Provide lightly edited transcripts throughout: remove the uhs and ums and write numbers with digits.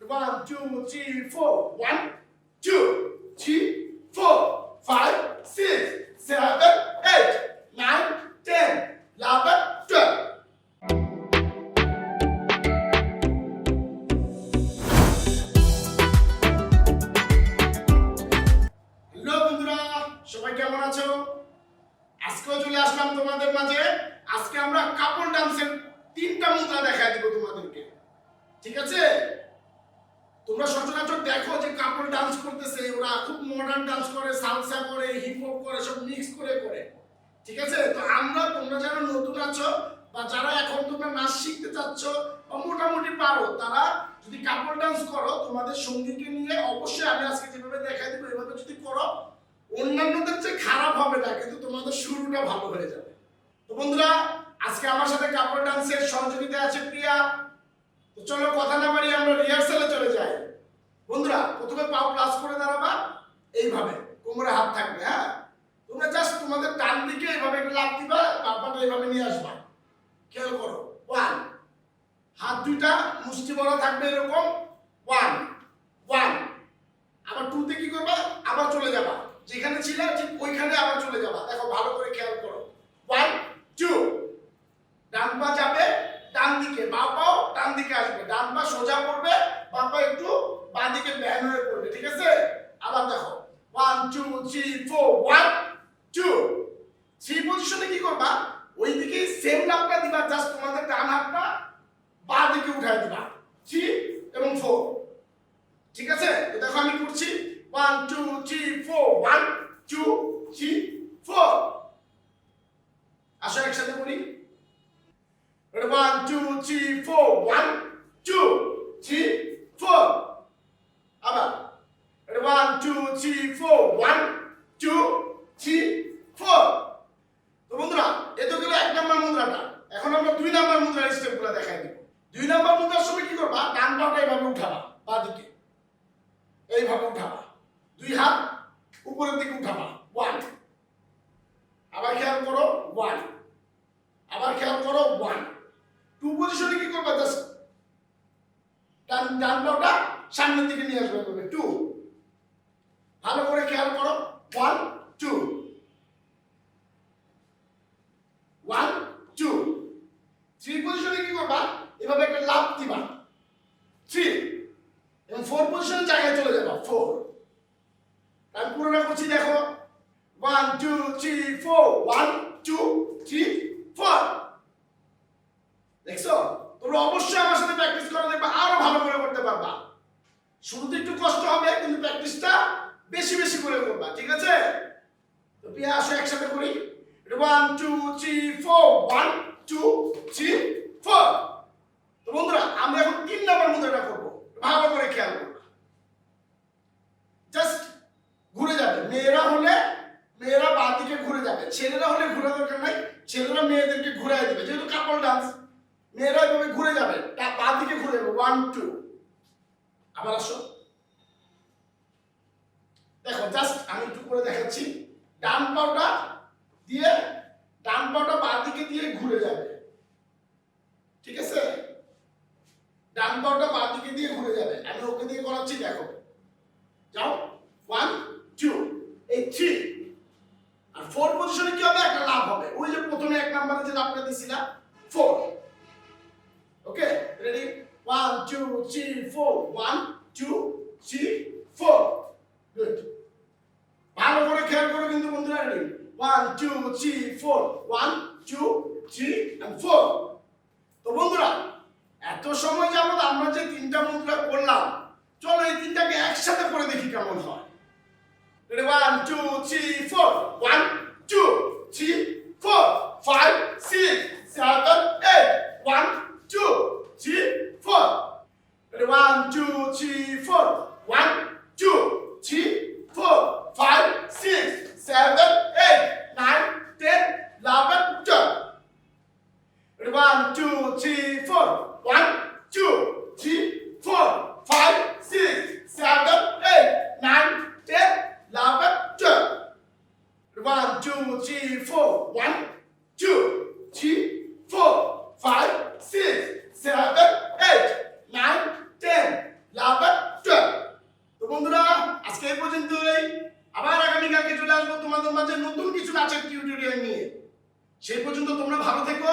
1, 2, 3, 4. 1, 2, 3, 4, 5, 6, 7, 8, 9, 10, 11, 12. Hello বন্ধুরা, সবাই কেমন আছো? আজকেও চলে আসলাম তোমাদের মাঝে। আজকে আমরা কাপল ডান্সের 3টা মুদ্রা দেখাই দিব তোমাদেরকে। ঠিক আছে? তোমরা সচরাচর দেখো যে কাপল ডান্স করতেছে, ওরা খুব মডার্ন ডান্স করে, সালসা করে, হিপ হপ করে, সব মিক্স করে করে। ঠিক আছে? তো তোমরা যারা নতুন আছো বা যারা এখন তোমরা নাচ শিখতে চাচ্ছ বা মোটামুটি পারো, তারা যদি কাপল ডান্স করো তোমাদের সঙ্গীকে নিয়ে, অবশ্যই আমি আজকে যেভাবে দেখাই দেবো এভাবে যদি করো, অন্যান্যদের চেয়ে খারাপ হবে না, কিন্তু তোমাদের শুরুটা ভালো হয়ে যাবে। তো বন্ধুরা, আজকে আমার সাথে কাপল ডান্সের সহযোগিতা আছে প্রিয়া। তো চলো কথা না বাড়িয়ে আমরা রিহার্সালে চলে যাই। বন্ধুরা, প্রথমে পাও প্লাস করে দাঁড়াবা, এইভাবে কোমরে হাত থাকবে। হ্যাঁ, তোমরা জাস্ট তোমাদের ডান দিকে এইভাবে একটা লাফ দিবা, পাটা এইভাবে নিয়ে আসবা। খেয়াল করো। 1, হাত দুইটা মুষ্টি বড় থাকবে এরকম। 1, 1। আবার 2 তে কি করবা? আবার চলে যাবা, যেখানে ছিল ঠিক ওইখানে আবার চলে যাবা। দেখো ভালো করে খেয়াল করো। 1, 2। ডান পা যাবে ডান দিকে, বাঁ পাও ডান দিকে আসবে, ডান পা সোজা পড়বে, বাঁ পা একটু বাঁ দিকে ব্যান হয়ে পড়বে। ঠিক আছে? আবার দেখো 1, 2, 3, 4। 1, 2, 3 পজিশনে কি করবা? ওই দিকে সেম লাফটা দিবা, জাস্ট তোমাদের ডান হাতটা বাঁ দিকে উঠায় দিবা। 3 এবং 4। ঠিক আছে? তো দেখো আমি করছি। 1, 2, 3, 4। 1, 2, 3, 4। আসো একসাথে করি। 1, 2, 3, 4। 1, 2, 3, 4। আবার 1, 2, 3, 4। 1, 2, 3, 4। তো বন্ধুরা, এ তো গেল 1 নাম্বার মুদ্রাটা। এখন আমরা 2 নাম্বার মুদ্রার স্টেপগুলো দেখাই দেব। 2 নাম্বার মুদ্রার সময় কি করবা? ডান পাটা এইভাবে উঠাবা, বাঁ দিকে এইভাবে উঠাবা, 2 হাত উপরের দিকে উঠাবা। 1। আবার খেয়াল করো। 1। আবার খেয়াল করো। 1। 2 পজিশনে কি করবা? জাস্ট ডান পাটা সামনের দিকে নিয়ে আসবে করবে। 2। ভালো করে খেয়াল করো। 1, 2। 1, 2। 3 পজিশনে কি করবা? এভাবে একটা লাফ দিবা। 3 এবং 4 পজিশনে জায়গায় চলে যাবা। 4। আমি পুরোটা করছি, দেখো। 1, 2, 3, 4। 1, 2, 3, 4। দেখছো? তোমরা অবশ্যই আমার সাথে প্র্যাকটিস করে দেখবা, আরো ভালো করে করতে পারবা। শুরুতে একটু কষ্ট হবে, কিন্তু প্র্যাকটিসটা বেশি বেশি করে করবা। ঠিক আছে? তো প্রিয়া, আসো একসাথে করি। 1, 2, 3, 4। 1, 2, 3, 4। তো বন্ধুরা, আমরা এখন 3 নাম্বার মুদ্রাটা করব। ভালো করে খেয়াল করবা। জাস্ট ঘুরে যাবে। মেয়েরা বাঁ দিকে ঘুরে যাবে, ছেলেরা হলে ঘোরা দরকার নাই, ছেলেরা মেয়েদেরকে ঘুরাই দিবে, যেহেতু কাপল ডান্স। মেয়েরা এভাবে ঘুরে যাবে, বাঁ দিকে ঘুরে যাবে। 1, 2। আবার আসো। দেখো, জাস্ট আমি একটু করে দেখাচ্ছি। ডান পাটা বাঁ দিকে দিয়ে ঘুরে যাবে। ঠিক আছে? ডান পাটা বাঁ দিকে দিয়ে ঘুরে যাবে। আমি ওকে দিয়ে করাচ্ছি, দেখো। যাও। 1, 2। এই 3 আর 4 পজিশনে কি হবে? একটা লাভ হবে। ওই যে প্রথমে 1 নম্বরে যে লাভটা দিছিলা, 4। ওকে, রেডি? 1, 2, 3, 4। 1, 2, 3, 4। গুড। ভালো করে খেয়াল করো কিন্তু বন্ধুরা। রেডি? 1, 2, 3, 4। 1, 2, 3 and 4। তো বন্ধুরা, এত সময় যাবত আমরা যে 3টা মুদ্রা করলাম, চলো এই 3টাকে একসাথে করে দেখি কেমন হয়। Ready? 1, 2, 3, 4. 1, 2, 3, 4, 5, 6, 7, 8. 1, 2, 3, 4. Ready? 1, 2, 3, 4. 1, 2, 3, 4, 5, 6, 7, 8, 9, 10, 11, 12. Ready? 1, 2, 3, 4. 1, 2, 3, 4, 5, 6, 7, 8, 9, 10, 11, 12. 1, 2, 3, 4. 1, 2, 3, 4, 5, 6, 7, 8, 9, 10, 11, আগে চলে আসবো তোমাদের মাঝে নতুন কিছু নাচের টিউটোরিয়াল নিয়ে। সেই পর্যন্ত তোমরা ভালো থেকো,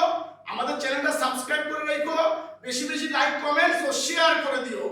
আমাদের চ্যানেলটা সাবস্ক্রাইব করে রেখো, বেশি বেশি লাইক কমেন্টস ও শেয়ার করে দিও।